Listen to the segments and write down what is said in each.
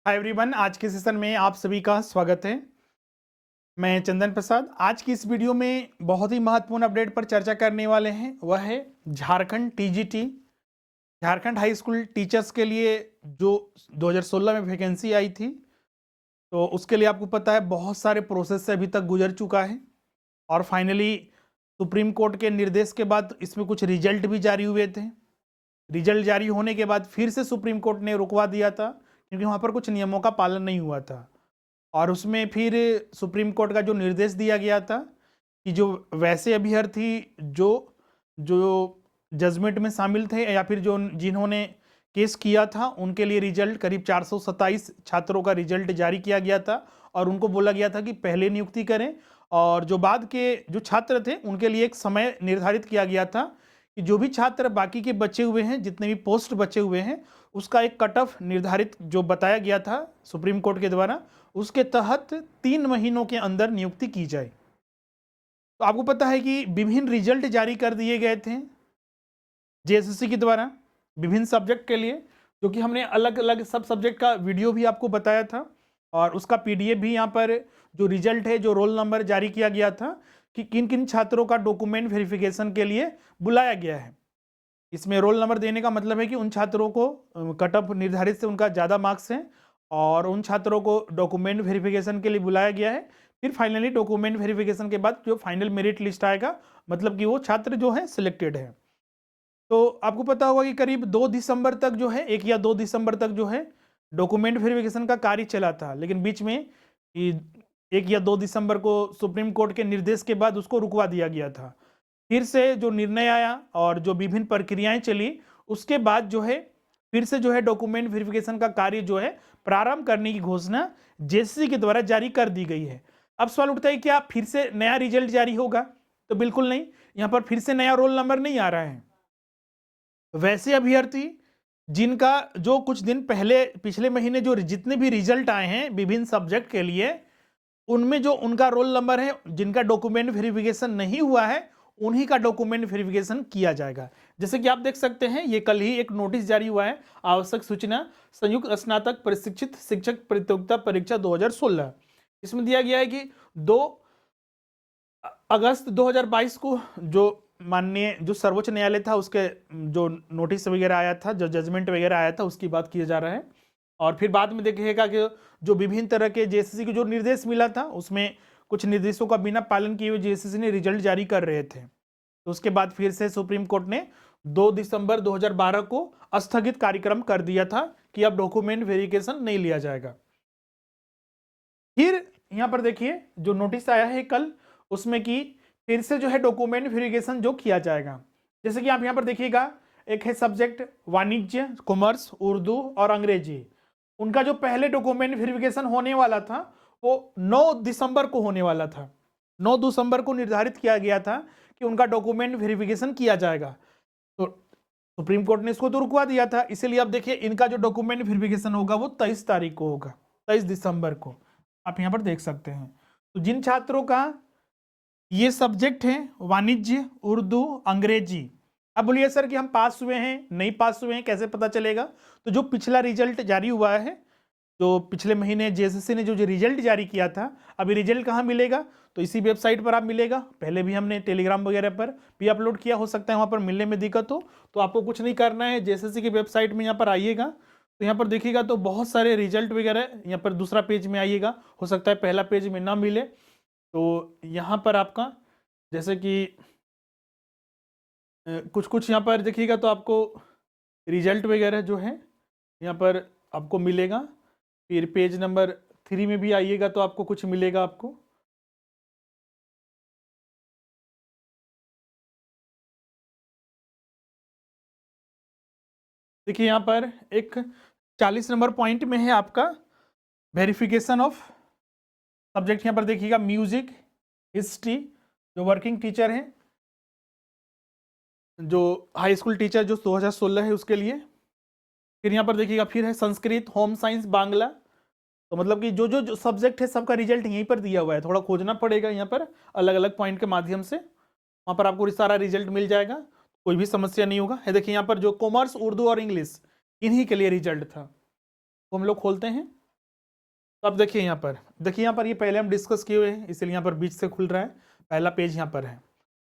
Hi everyone, आज के session में आप सभी का स्वागत है। मैं चंदन प्रसाद। आज की इस वीडियो में बहुत ही महत्वपूर्ण अपडेट पर चर्चा करने वाले हैं। वह है Jharkhand TGT, Jharkhand high school teachers के लिए जो 2016 में वैकेंसी आई थी। तो उसके लिए आपको पता है बहुत सारे प्रोसेस से अभी तक गुजर चुका है और फाइनली सुप्रीम कोर्ट के निर्देश के बाद इसमें कुछ रिजल्ट भी जारी हुए थे। रिजल्ट जारी होने के बाद फिर से सुप्रीम कोर्ट ने रुकवा दिया था क्योंकि वहाँ पर कुछ नियमों का पालन नहीं हुआ था। और उसमें फिर सुप्रीम कोर्ट का जो निर्देश दिया गया था कि जो वैसे अभ्यर्थी जो जो जजमेंट में शामिल थे या फिर जो जिन्होंने केस किया था उनके लिए रिजल्ट करीब 427 छात्रों का रिजल्ट जारी किया गया था और उनको बोला गया था कि पहले नियुक्ति करें और जो बाद के जो छात्र थे उनके लिए एक समय निर्धारित किया गया था कि जो भी छात्र बाकी के बचे हुए हैं, जितने भी पोस्ट बचे हुए हैं, उसका एक कट ऑफ निर्धारित जो बताया गया था सुप्रीम कोर्ट के द्वारा, उसके तहत 3 महीनों के अंदर नियुक्ति की जाए। तो आपको पता है कि विभिन्न रिजल्ट जारी कर दिए गए थे जेएसएससी के द्वारा विभिन्न सब्जेक्ट के लिए, जो कि हमने अलग अलग सब सब्जेक्ट का वीडियो भी आपको बताया था और उसका पीडीएफ भी यहाँ पर जो रिजल्ट है, जो रोल नंबर जारी किया गया था कि किन किन छात्रों का डॉक्यूमेंट वेरिफिकेशन के लिए बुलाया गया है। इसमें रोल नंबर देने का मतलब है कि उन छात्रों को कट ऑफ निर्धारित से उनका ज़्यादा मार्क्स है और उन छात्रों को डॉक्यूमेंट वेरिफिकेशन के लिए बुलाया गया है। फिर फाइनली डॉक्यूमेंट वेरिफिकेशन के बाद जो फाइनल मेरिट लिस्ट आएगा, मतलब कि वो छात्र जो है सिलेक्टेड है। तो आपको पता होगा कि करीब 2 दिसंबर तक जो है, 1 या 2 दिसंबर तक जो है डॉक्यूमेंट वेरिफिकेशन का कार्य चला था, लेकिन बीच में 1 या 2 दिसंबर को सुप्रीम कोर्ट के निर्देश के बाद उसको रुकवा दिया गया था। फिर से जो निर्णय आया और जो विभिन्न प्रक्रियाएं चली, उसके बाद जो है फिर से जो है डॉक्यूमेंट वेरिफिकेशन का कार्य जो है प्रारंभ करने की घोषणा जेएसएससी के द्वारा जारी कर दी गई है। अब सवाल उठता है, क्या फिर से नया रिजल्ट जारी होगा? तो बिल्कुल नहीं, यहाँ पर फिर से नया रोल नंबर नहीं आ रहा है। वैसे अभ्यर्थी जिनका जो कुछ दिन पहले पिछले महीने जो जितने भी रिजल्ट आए हैं विभिन्न सब्जेक्ट के लिए, उनमें जो उनका रोल नंबर है, जिनका डॉक्यूमेंट वेरिफिकेशन नहीं हुआ है, उन्हीं का डॉक्यूमेंट वेरिफिकेशन किया जाएगा। जैसे कि आप देख सकते हैं, ये कल ही एक नोटिस जारी हुआ है, आवश्यक सूचना संयुक्त स्नातक प्रशिक्षित शिक्षक प्रतियोगिता परीक्षा 2016। इसमें दिया गया है कि 2 अगस्त 2022 को जो माननीय जो सर्वोच्च न्यायालय था उसके जो नोटिस वगैरह आया था, जो जजमेंट वगैरह आया था, उसकी बात किया जा रहा है। और फिर बाद में देखिएगा कि जो विभिन्न तरह के जेएसएससी को जो निर्देश मिला था, उसमें कुछ निर्देशों का बिना पालन किए हुए जेएसएससी ने रिजल्ट जारी कर रहे थे। तो उसके बाद फिर से सुप्रीम कोर्ट ने 2 दिसंबर 2012 को स्थगित कार्यक्रम कर दिया था कि अब डॉक्यूमेंट वेरिफिकेशन नहीं लिया जाएगा। फिर यहाँ पर देखिए जो नोटिस आया है कल, उसमें कि फिर से जो है डॉक्यूमेंट वेरिफिकेशन जो किया जाएगा। जैसे कि आप यहाँ पर देखिएगा, एक है सब्जेक्ट वाणिज्य, कॉमर्स, उर्दू और अंग्रेजी। उनका जो पहले डॉक्यूमेंट वेरिफिकेशन होने वाला था वो 9 दिसंबर को होने वाला था। 9 दिसंबर को निर्धारित किया गया था कि उनका डॉक्यूमेंट वेरिफिकेशन किया जाएगा। तो सुप्रीम कोर्ट ने इसको तो रुकवा दिया था, इसीलिए अब देखिए इनका जो डॉक्यूमेंट वेरिफिकेशन होगा वो 23 तारीख को होगा, 23 दिसंबर को। आप यहाँ पर देख सकते हैं। तो जिन छात्रों का ये सब्जेक्ट है वाणिज्य, उर्दू, अंग्रेजी, अब बोलिए सर कि हम पास हुए हैं, नहीं पास हुए हैं, कैसे पता चलेगा? तो जो पिछला रिजल्ट जारी हुआ है, जो पिछले महीने जेएसएससी ने जो रिजल्ट जारी किया था, अभी रिजल्ट कहाँ मिलेगा? तो इसी वेबसाइट पर आप मिलेगा। पहले भी हमने टेलीग्राम वगैरह पर भी अपलोड किया, हो सकता है वहाँ पर मिलने में दिक्कत हो। तो आपको कुछ नहीं करना है, जेएसएससी की वेबसाइट में यहाँ पर आइएगा, तो यहाँ पर देखिएगा तो बहुत सारे रिजल्ट वगैरह, यहाँ पर दूसरा पेज में आइएगा, हो सकता है पहला पेज में ना मिले। तो यहाँ पर आपका जैसे कि कुछ कुछ यहाँ पर देखिएगा तो आपको रिजल्ट वगैरह जो है यहाँ पर आपको मिलेगा। फिर पेज नंबर 3 में भी आइएगा तो आपको कुछ मिलेगा आपको। देखिए यहाँ पर एक 40 नंबर पॉइंट में है आपका वेरिफिकेशन ऑफ सब्जेक्ट। यहाँ पर देखिएगा म्यूजिक, हिस्ट्री, जो वर्किंग टीचर हैं, जो हाई स्कूल टीचर जो 2016 है उसके लिए। फिर यहाँ पर देखिएगा फिर है संस्कृत, होम साइंस, बांग्ला। तो मतलब कि जो सब्जेक्ट है सबका रिजल्ट यहीं पर दिया हुआ है, थोड़ा खोजना पड़ेगा यहाँ पर अलग अलग पॉइंट के माध्यम से, वहाँ पर आपको सारा रिजल्ट मिल जाएगा, कोई भी समस्या नहीं होगा। है देखिए यहाँ पर जो कॉमर्स, उर्दू और इंग्लिश, इन्हीं के लिए रिजल्ट था। तो हम लोग खोलते हैं। तो आप देखिए यहाँ पर ये पहले हम डिस्कस किए हुए हैं, इसलिए यहाँ पर बीच से खुल रहा है। पहला पेज यहाँ पर है,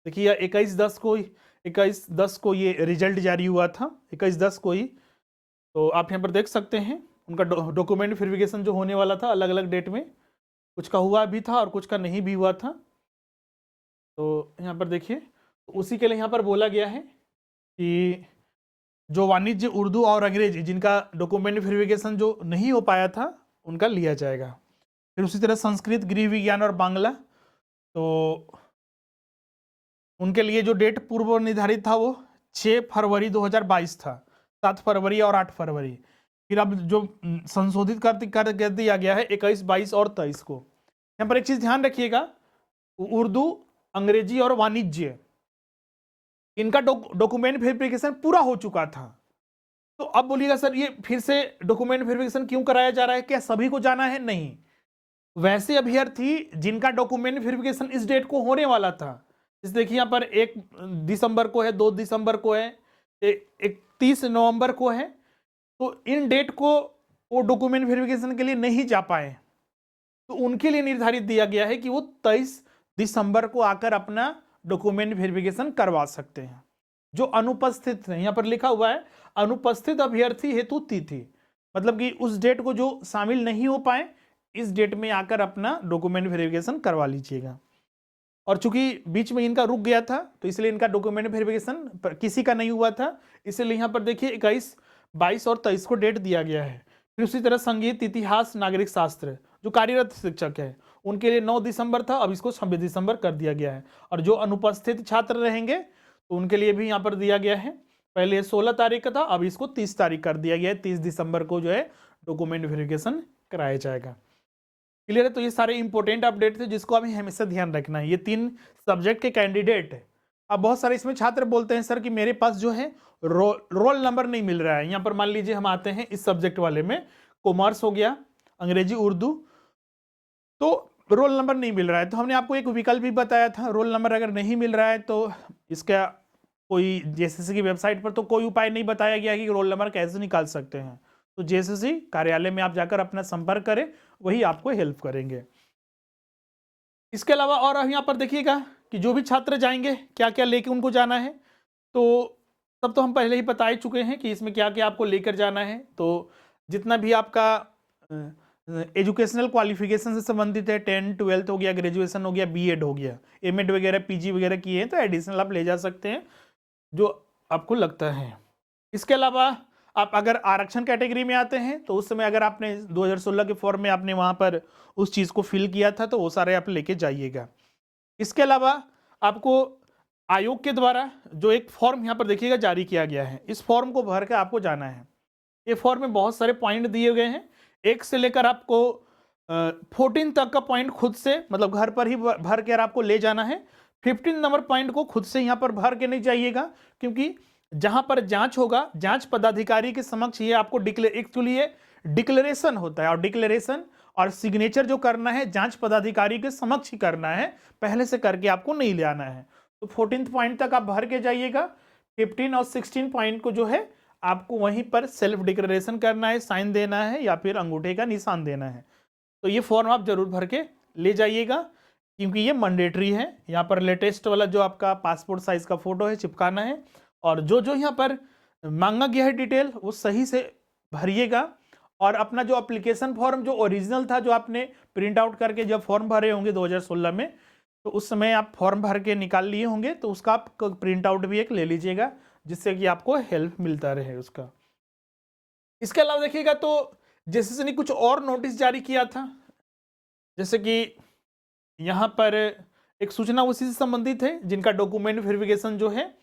देखिए 21/10 को ये रिजल्ट जारी हुआ था, 21/10 को ही। तो आप यहाँ पर देख सकते हैं उनका डॉक्यूमेंट वेरिफिकेशन जो होने वाला था अलग अलग डेट में, कुछ का हुआ भी था और कुछ का नहीं भी हुआ था। तो यहाँ पर देखिए, तो उसी के लिए यहाँ पर बोला गया है कि जो वाणिज्य, उर्दू और अंग्रेजी जिनका डॉक्यूमेंट वेरिफिकेशन जो नहीं हो पाया था उनका लिया जाएगा। फिर उसी तरह संस्कृत, गृह विज्ञान और बांग्ला, तो उनके लिए जो डेट पूर्व निर्धारित था वो 6 फरवरी 2022 था, 7 फरवरी और 8 फरवरी। फिर अब जो संशोधित कर दिया गया है 21, 22 और 23 को। यहाँ पर एक चीज ध्यान रखिएगा, उर्दू, अंग्रेजी और वाणिज्य इनका डॉक्यूमेंट वेरिफिकेशन पूरा हो चुका था। तो अब बोलिएगा सर ये फिर से डॉक्यूमेंट वेरिफिकेशन क्यों कराया जा रहा है, क्या सभी को जाना है? नहीं, वैसे अभ्यर्थी जिनका डॉक्यूमेंट वेरिफिकेशन इस डेट को होने वाला था, इस देखिए यहाँ पर 1 दिसंबर को है, 2 दिसंबर को है, 31 नवंबर को है, तो इन डेट को वो डॉक्यूमेंट वेरिफिकेशन के लिए नहीं जा पाए, तो उनके लिए निर्धारित दिया गया है कि वो 23 दिसंबर को आकर अपना डॉक्यूमेंट वेरिफिकेशन करवा सकते हैं। जो अनुपस्थित है, यहाँ पर लिखा हुआ है अनुपस्थित अभ्यर्थी हेतु तिथि, मतलब कि उस डेट को जो शामिल नहीं हो पाए, इस डेट में आकर अपना डॉक्यूमेंट वेरिफिकेशन करवा लीजिएगा। और चूंकि बीच में इनका रुक गया था तो इसलिए इनका डॉक्यूमेंट वेरिफिकेशन किसी का नहीं हुआ था, इसलिए यहाँ पर देखिए 21, 22 और 23 को डेट दिया गया है। फिर उसी तरह संगीत, इतिहास, नागरिक शास्त्र जो कार्यरत शिक्षक है उनके लिए 9 दिसंबर था, अब इसको 26 दिसंबर कर दिया गया है। और जो अनुपस्थित छात्र रहेंगे तो उनके लिए भी यहाँ पर दिया गया है, पहले 16 तारीख का था, अब इसको 30 तारीख कर दिया गया है। 30 दिसंबर को जो है डॉक्यूमेंट वेरिफिकेशन कराया जाएगा। क्लियर है? तो ये सारे इंपॉर्टेंट अपडेट थे जिसको हमें हमेशा ध्यान रखना है। ये 3 सब्जेक्ट के कैंडिडेट है। अब बहुत सारे इसमें छात्र बोलते हैं सर कि मेरे पास जो है रोल नंबर नहीं मिल रहा है। यहाँ पर मान लीजिए हम आते हैं इस सब्जेक्ट वाले में, कॉमर्स हो गया, अंग्रेजी, उर्दू, तो रोल नंबर नहीं मिल रहा है। तो हमने आपको एक विकल्प भी बताया था, रोल नंबर अगर नहीं मिल रहा है तो इसका कोई जेएसएससी की वेबसाइट पर तो कोई उपाय नहीं बताया गया कि रोल नंबर कैसे निकाल सकते हैं। तो जेएसएससी कार्यालय में आप जाकर अपना संपर्क करें, वही आपको हेल्प करेंगे। इसके अलावा और यहाँ पर देखिएगा कि जो भी छात्र जाएंगे क्या क्या लेके उनको जाना है, तो सब तो हम पहले ही बता ही चुके हैं कि इसमें क्या क्या आपको लेकर जाना है। तो जितना भी आपका एजुकेशनल क्वालिफिकेशन से संबंधित है, 10, 12 हो गया, ग्रेजुएशन हो गया, बीएड हो गया, एमएड वगैरह, पीजी वगैरह किए हैं तो एडिशनल आप ले जा सकते हैं जो आपको लगता है। इसके अलावा आप अगर आरक्षण कैटेगरी में आते हैं तो उस समय अगर आपने 2016 के फॉर्म में आपने वहां पर उस चीज को फिल किया था तो वो सारे आप लेके जाइएगा। इसके अलावा आपको आयोग के द्वारा जो एक फॉर्म यहाँ पर देखिएगा जारी किया गया है, इस फॉर्म को भर के आपको जाना है। ये फॉर्म में बहुत सारे पॉइंट दिए गए हैं, 1 से लेकर आपको 14 तक का पॉइंट खुद से, मतलब घर पर ही भर कर आपको ले जाना है। 15 नंबर पॉइंट को खुद से यहाँ पर भर के नहीं जाइएगा, क्योंकि जहां पर जांच होगा, जांच पदाधिकारी के समक्ष ये आपको एक्चुअली ये डिक्लेरेशन होता है, और डिक्लेरेशन और सिग्नेचर जो करना है जांच पदाधिकारी के समक्ष ही करना है, पहले से करके आपको नहीं ले आना है। तो 14 पॉइंट तक आप भर के जाइएगा। 15 और 16 पॉइंट को जो है आपको वहीं पर सेल्फ डिक्लेरेशन करना है, साइन देना है या फिर अंगूठे का निशान देना है। तो ये फॉर्म आप जरूर भर के ले जाइएगा, क्योंकि ये मैंडेटरी है। यहाँ पर लेटेस्ट वाला जो आपका पासपोर्ट साइज का फोटो है चिपकाना है, और जो जो यहाँ पर मांगा गया है डिटेल वो सही से भरिएगा। और अपना जो एप्लीकेशन फॉर्म जो ओरिजिनल था, जो आपने प्रिंट आउट करके जब फॉर्म भरे होंगे 2016 में, तो उस समय आप फॉर्म भर के निकाल लिए होंगे, तो उसका आप प्रिंट आउट भी एक ले लीजिएगा, जिससे कि आपको हेल्प मिलता रहे उसका। इसके अलावा देखिएगा तो जेएसएससी ने कुछ और नोटिस जारी किया था, जैसे कि यहाँ पर एक सूचना उसी से संबंधित है जिनका डॉक्यूमेंट वेरिफिकेशन जो है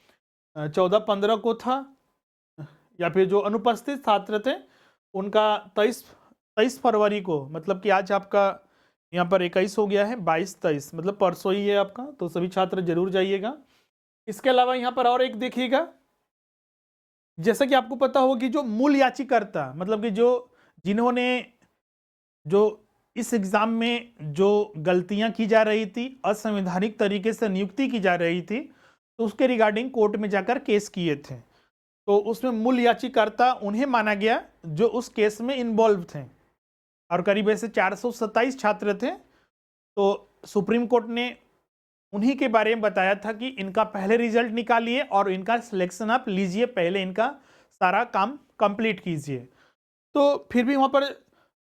14-15 को था, या फिर जो अनुपस्थित छात्र थे उनका 23 फरवरी को, मतलब कि आज आपका यहाँ पर 21 हो गया है, 22-23 मतलब परसों ही है आपका, तो सभी छात्र जरूर जाइएगा। इसके अलावा यहाँ पर और एक देखिएगा, जैसा कि आपको पता होगा कि जो मूल याचिकाकर्ता, मतलब कि जिन्होंने जो इस एग्जाम में जो गलतियां की जा रही थी, असंवैधानिक तरीके से नियुक्ति की जा रही थी, तो उसके रिगार्डिंग कोर्ट में जाकर केस किए थे, तो उसमें मूल याचिकाकर्ता उन्हें माना गया जो उस केस में इन्वॉल्व थे। और करीब ऐसे 427 छात्र थे। तो सुप्रीम कोर्ट ने उन्हीं के बारे में बताया था कि इनका पहले रिजल्ट निकालिए और इनका सिलेक्शन आप लीजिए, पहले इनका सारा काम कंप्लीट कीजिए। तो फिर भी वहाँ पर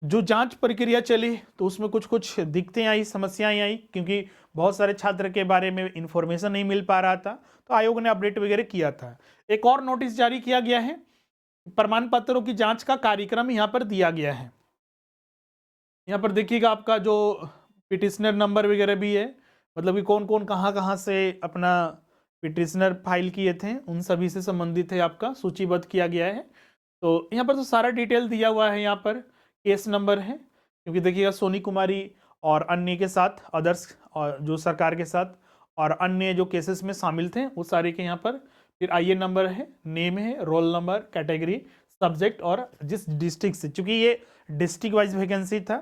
जो जांच प्रक्रिया चली तो उसमें कुछ कुछ दिक्कतें आई, समस्याएं आई, क्योंकि बहुत सारे छात्र के बारे में इंफॉर्मेशन नहीं मिल पा रहा था। तो आयोग ने अपडेट वगैरह किया था। एक और नोटिस जारी किया गया है, प्रमाण पत्रों की जांच का कार्यक्रम यहाँ पर दिया गया है। यहाँ पर देखिएगा आपका जो पिटिशनर नंबर वगैरह भी है, मतलब कि कौन कौन कहाँ कहाँ से अपना पिटिशनर फाइल किए थे, उन सभी से संबंधित है आपका सूचीबद्ध किया गया है। तो यहाँ पर तो सारा डिटेल दिया हुआ है, यहाँ पर केस नंबर है, क्योंकि देखिएगा सोनी कुमारी और अन्य के साथ अदर्स और जो सरकार के साथ और अन्य जो केसेस में शामिल थे वो सारे के यहाँ पर फिर आईए नंबर है, नेम है, रोल नंबर, कैटेगरी, सब्जेक्ट और जिस डिस्ट्रिक्ट से, चूंकि ये डिस्ट्रिक्ट वाइज वैकेंसी था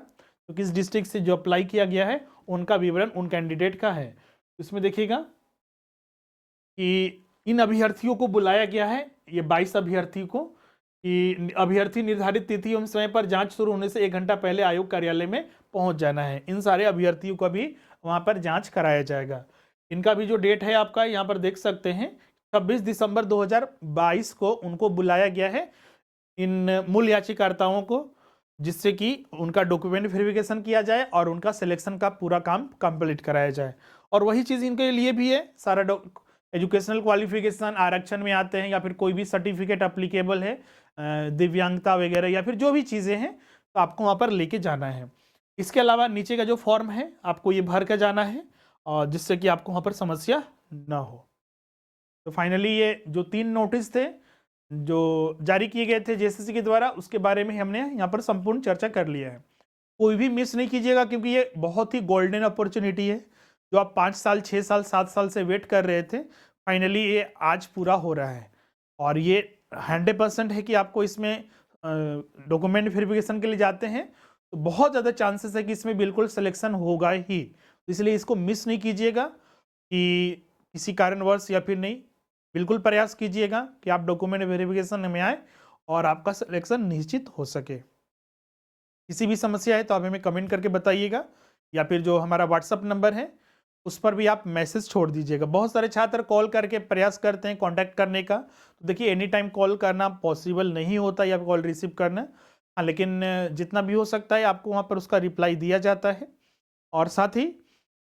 तो किस डिस्ट्रिक्ट से जो अप्लाई किया गया है उनका विवरण उन कैंडिडेट का है। इसमें देखिएगा कि इन अभ्यर्थियों को बुलाया गया है, ये 22 अभ्यर्थी को, कि अभ्यर्थी निर्धारित तिथि एवं समय पर जांच शुरू होने से 1 घंटा पहले आयोग कार्यालय में पहुंच जाना है। इन सारे अभ्यर्थियों का भी वहां पर जांच कराया जाएगा। इनका भी जो डेट है आपका यहाँ पर देख सकते हैं, 26 दिसंबर 2022 को उनको बुलाया गया है, इन मूल याचिकाकर्ताओं को, जिससे कि उनका डॉक्यूमेंट वेरिफिकेशन किया जाए और उनका सिलेक्शन का पूरा काम कंप्लीट कराया जाए। और वही चीज़ इनके लिए भी है, सारा एजुकेशनल क्वालिफिकेशन आरक्षण में आते हैं या फिर कोई भी सर्टिफिकेट अप्लीकेबल है, दिव्यांगता वगैरह या फिर जो भी चीज़ें हैं, तो आपको वहाँ पर लेके जाना है। इसके अलावा नीचे का जो फॉर्म है आपको ये भर कर जाना है, और जिससे कि आपको वहाँ पर समस्या ना हो। तो फाइनली ये जो 3 नोटिस थे जो जारी किए गए थे जेसीसी के द्वारा, उसके बारे में हमने यहाँ पर संपूर्ण चर्चा कर लिया है। कोई भी मिस नहीं कीजिएगा, क्योंकि ये बहुत ही गोल्डन अपॉर्चुनिटी है जो आप 5 साल 6 साल 7 साल से वेट कर रहे थे, फाइनली ये आज पूरा हो रहा है। और ये 100% है कि आपको इसमें डॉक्यूमेंट वेरिफिकेशन के लिए जाते हैं तो बहुत ज़्यादा चांसेस है कि इसमें बिल्कुल सिलेक्शन होगा ही, इसलिए इसको मिस नहीं कीजिएगा कि किसी कारणवश या फिर नहीं, बिल्कुल प्रयास कीजिएगा कि आप डॉक्यूमेंट वेरिफिकेशन में आए और आपका सिलेक्शन निश्चित हो सके। किसी भी समस्या है तो आप हमें कमेंट करके बताइएगा, या फिर जो हमारा व्हाट्सअप नंबर है उस पर भी आप मैसेज छोड़ दीजिएगा। बहुत सारे छात्र कॉल करके प्रयास करते हैं कांटेक्ट करने का, तो देखिए एनी टाइम कॉल करना पॉसिबल नहीं होता या कॉल रिसीव करना, हाँ, लेकिन जितना भी हो सकता है आपको वहाँ पर उसका रिप्लाई दिया जाता है। और साथ ही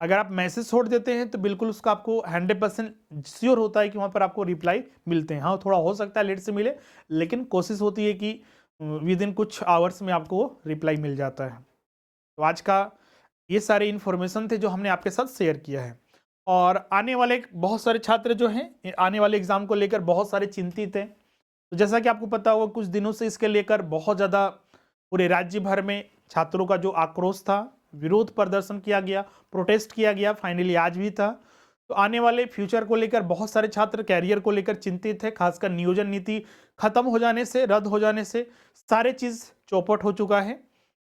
अगर आप मैसेज छोड़ देते हैं तो बिल्कुल उसका आपको 100% श्योर होता है कि वहाँ पर आपको रिप्लाई मिलते हैं। हाँ, थोड़ा हो सकता है लेट से मिले, लेकिन कोशिश होती है कि विद इन कुछ आवर्स में आपको रिप्लाई मिल जाता है। तो आज का ये सारे इन्फॉर्मेशन थे जो हमने आपके साथ शेयर किया है। और आने वाले बहुत सारे छात्र जो हैं आने वाले एग्ज़ाम को लेकर बहुत सारे चिंतित हैं। तो जैसा कि आपको पता होगा कुछ दिनों से इसके लेकर बहुत ज़्यादा पूरे राज्य भर में छात्रों का जो आक्रोश था, विरोध प्रदर्शन किया गया, प्रोटेस्ट किया गया, फाइनली आज भी था। तो आने वाले फ्यूचर को लेकर बहुत सारे छात्र कैरियर को लेकर चिंतित है, खासकर नियोजन नीति खत्म हो जाने से, रद्द हो जाने से सारे चीज़ चौपट हो चुका है।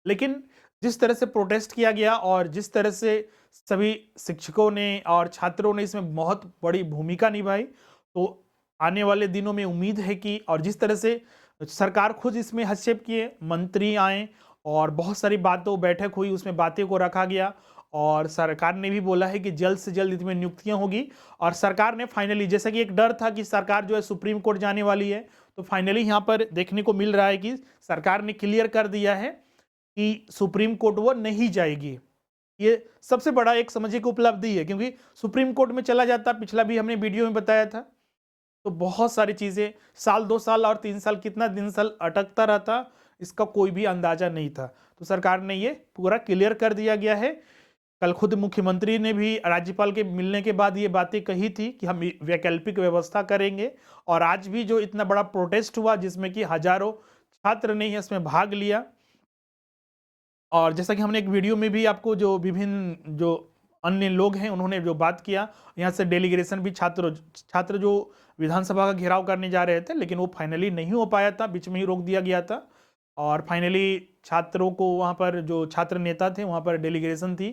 लेकिन जिस तरह से प्रोटेस्ट किया गया और जिस तरह से सभी शिक्षकों ने और छात्रों ने इसमें बहुत बड़ी भूमिका निभाई, तो आने वाले दिनों में उम्मीद है कि, और जिस तरह से सरकार खुद इसमें हस्तक्षेप किए, मंत्री आए और बहुत सारी बातों बैठक हुई, उसमें बातें को रखा गया और सरकार ने भी बोला है कि जल्द से जल्द इसमें नियुक्तियां होगी। और सरकार ने फाइनली, जैसा कि एक डर था कि सरकार जो है सुप्रीम कोर्ट जाने वाली है, तो फाइनली यहाँ पर देखने को मिल रहा है कि सरकार ने क्लियर कर दिया है कि सुप्रीम कोर्ट वो नहीं जाएगी। ये सबसे बड़ा एक समझिए कि उपलब्धि है, क्योंकि सुप्रीम कोर्ट में चला जाता, पिछला भी हमने वीडियो में बताया था, तो बहुत सारी चीज़ें साल 2 साल और 3 साल कितना दिन साल अटकता रहता, इसका कोई भी अंदाजा नहीं था। तो सरकार ने ये पूरा क्लियर कर दिया गया है। कल खुद मुख्यमंत्री ने भी राज्यपाल के मिलने के बाद ये बातें कही थी कि हम वैकल्पिक व्यवस्था करेंगे। और आज भी जो इतना बड़ा प्रोटेस्ट हुआ जिसमें कि हजारों छात्र ने इसमें भाग लिया, और जैसा कि हमने एक वीडियो में भी आपको जो विभिन्न जो अन्य लोग हैं उन्होंने जो बात किया, यहाँ से डेलीगेशन भी छात्र जो विधानसभा का घेराव करने जा रहे थे, लेकिन वो फाइनली नहीं हो पाया था, बीच में ही रोक दिया गया था। और फाइनली छात्रों को वहाँ पर जो छात्र नेता थे, वहाँ पर डेलीगेशन थी,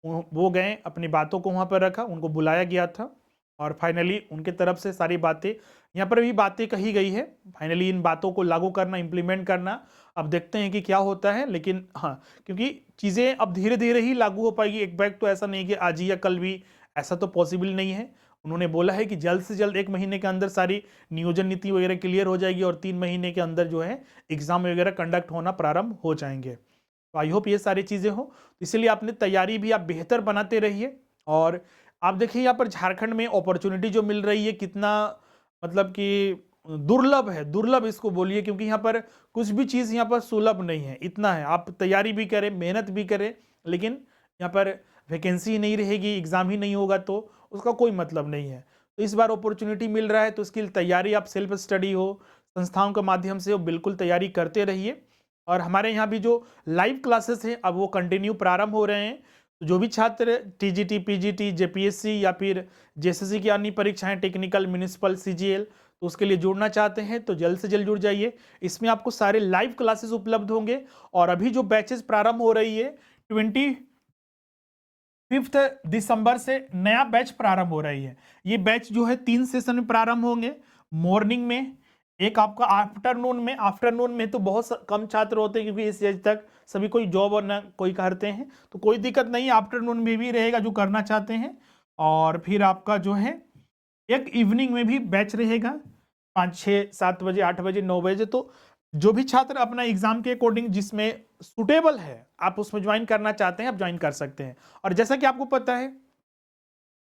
वो गए, अपनी बातों को वहाँ पर रखा, उनको बुलाया गया था और फाइनली उनके तरफ से सारी बातें, यहाँ पर भी बातें कही गई है। फाइनली इन बातों को लागू करना, इम्प्लीमेंट करना, अब देखते हैं कि क्या होता है। लेकिन हाँ, क्योंकि चीज़ें अब धीरे धीरे ही लागू हो पाएगी, एक बैग तो ऐसा नहीं कि आज ही या कल भी, ऐसा तो पॉसिबल नहीं है। उन्होंने बोला है कि जल्द से जल्द 1 महीने के अंदर सारी नियोजन नीति वगैरह क्लियर हो जाएगी और 3 महीने के अंदर जो है एग्जाम वगैरह कंडक्ट होना प्रारंभ हो जाएंगे। तो आई होप ये सारी चीज़ें हो, इसलिए आपने तैयारी भी आप बेहतर बनाते रहिए। और आप देखिए यहाँ पर झारखंड में अपॉर्चुनिटी जो मिल रही है कितना मतलब कि दुर्लभ है, दुर्लभ इसको बोलिए, क्योंकि यहाँ पर कुछ भी चीज़ यहाँ पर सुलभ नहीं है। इतना है, आप तैयारी भी करें, मेहनत भी करें, लेकिन यहाँ पर वैकेंसी ही नहीं रहेगी, एग्ज़ाम ही नहीं होगा तो उसका कोई मतलब नहीं है। तो इस बार अपॉर्चुनिटी मिल रहा है तो उसकी तैयारी आप सेल्फ स्टडी हो, संस्थाओं के माध्यम से हो, बिल्कुल तैयारी करते रहिए। और हमारे यहाँ भी जो लाइव क्लासेस हैं अब वो कंटिन्यू प्रारंभ हो रहे हैं। तो जो भी छात्र टीजीटी, पीजीटी, जेपीएससी या फिर जेएसएससी की अन्य परीक्षाएं, टेक्निकल, म्युनिसिपल, सीजीएल, तो उसके लिए जुड़ना चाहते हैं तो जल्द से जल्द जुड़ जाइए। इसमें आपको सारे लाइव क्लासेस उपलब्ध होंगे। और अभी जो बैचेस प्रारंभ हो रही है 25 दिसंबर से नया बैच प्रारंभ हो रही है। ये बैच जो है 3 सेशन में प्रारंभ होंगे, मॉर्निंग में, एक आपका आफ्टरनून में। आफ्टरनून में तो बहुत कम छात्र होते हैं क्योंकि इस एज तक सभी कोई जॉब और ना कोई करते हैं, तो कोई दिक्कत नहीं, आफ्टरनून में भी रहेगा जो करना चाहते हैं। और फिर आपका जो है एक इवनिंग में भी बैच रहेगा 5, 6, 7 बजे, 8 बजे, 9 बजे। तो जो भी छात्र अपना एग्जाम के अकॉर्डिंग जिसमें सुटेबल है आप उसमें ज्वाइन करना चाहते हैं, आप ज्वाइन कर सकते हैं। और जैसा कि आपको पता है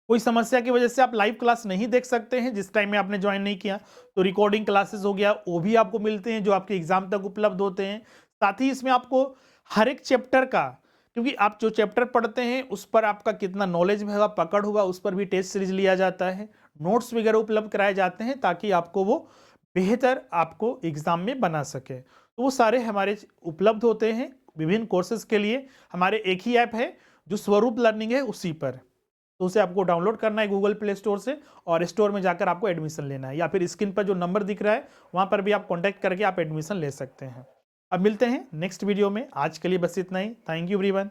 कोई समस्या की वजह से आप लाइव क्लास नहीं देख सकते हैं जिस टाइम में आपने ज्वाइन नहीं किया, तो रिकॉर्डिंग क्लासेस हो गया वो भी आपको मिलते हैं जो आपके एग्जाम तक उपलब्ध होते हैं। साथ ही इसमें आपको हर एक चैप्टर का, क्योंकि आप जो चैप्टर पढ़ते हैं उस पर आपका कितना नॉलेज होगा, पकड़ होगा, उस पर भी टेस्ट सीरीज लिया जाता है, नोट्स वगैरह उपलब्ध कराए जाते हैं ताकि आपको वो बेहतर आपको एग्जाम में बना सके। तो वो सारे हमारे उपलब्ध होते हैं विभिन्न कोर्सेज के लिए। हमारे एक ही ऐप है जो स्वरूप लर्निंग है उसी पर, तो उसे आपको डाउनलोड करना है गूगल प्ले स्टोर से और स्टोर में जाकर आपको एडमिशन लेना है, या फिर स्क्रीन पर जो नंबर दिख रहा है वहां पर भी आप कॉन्टैक्ट करके आप एडमिशन ले सकते हैं। अब मिलते हैं नेक्स्ट वीडियो में, आज के लिए बस इतना ही। Thank you everyone.